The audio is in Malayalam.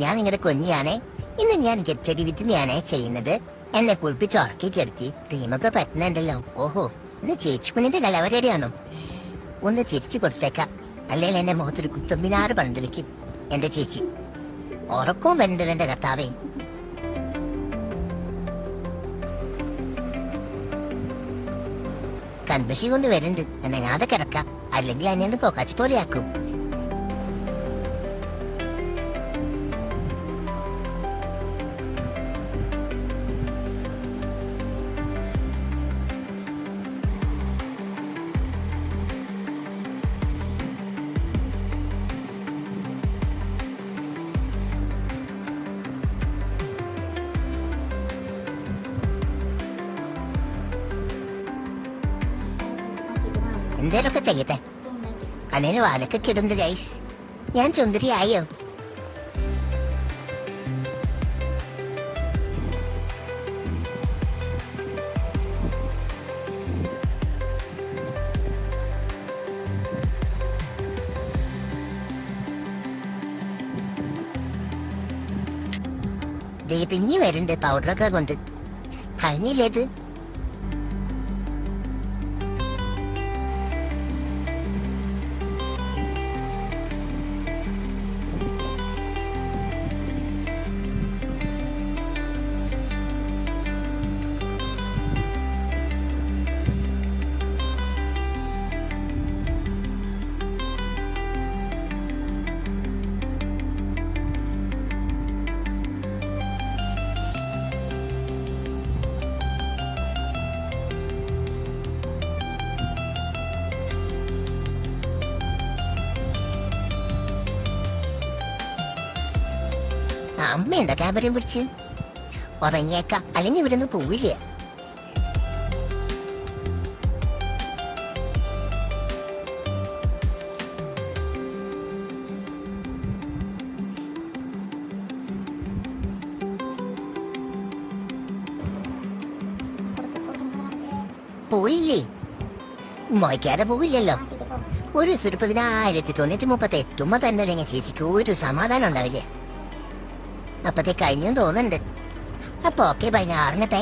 ഞാൻ നിങ്ങളുടെ കുഞ്ഞാണേ. ഇന്ന് ഞാൻ ഗെറ്റ് റെഡി വിത്ത് മീയാണേ ചെയ്യുന്നത്. എന്നെ കുളിപ്പിച്ച് ഉറക്കി കിടത്തി ക്രീമൊക്കെ പറ്റുന്നുണ്ടല്ലോ. ഓഹോ, ഇന്ന് ചേച്ചി കുഞ്ഞിന്റെ കലവരടിയാണോ? ഒന്ന് ചിരിച്ചു കൊടുത്തേക്കാം, അല്ലെങ്കിൽ എന്റെ മുഖത്തൊരു കുത്തുമ്പിനാറ് പണിത് വെക്കും എന്റെ ചേച്ചി. ഉറക്കവും വരണ്ടത് എന്റെ കർത്താവേ. കൺപശി കൊണ്ട് വരുന്നുണ്ട്, എന്നെങ്ങാതെ കിടക്കാം, അല്ലെങ്കിൽ എന്നെ തോക്കാച്ചി പോലെയാക്കും. എന്തേലൊക്കെ ചെയ്യട്ടെ, കണ്ണിന് വാലൊക്കെ കിടുണ്ട് ഗൈസ്. ഞാൻ ചുന്ദരിയായോ? പിഞ്ഞി വരുന്നുണ്ട് പൗഡറൊക്കെ കൊണ്ട്. കഴിഞ്ഞില്ലേത്? അമ്മയുണ്ട ക്യാമറയും പിടിച്ച് ഉറങ്ങിയേക്ക, അല്ലെങ്കിൽ ഇവരൊന്നും പോവില്ല. പോയില്ലേ? മോയ്ക്കാതെ പോവില്ലല്ലോ. ഒരു 10,938 തന്നെ ചേച്ചിക്ക് ഒരു സമാധാനം ഉണ്ടാവില്ലേ? അപ്പത്തെ കഴിഞ്ഞും തോന്നുന്നുണ്ട്. അപ്പൊ ഓക്കെ, ബൈ, ഞാൻ ഇറങ്ങട്ടെ.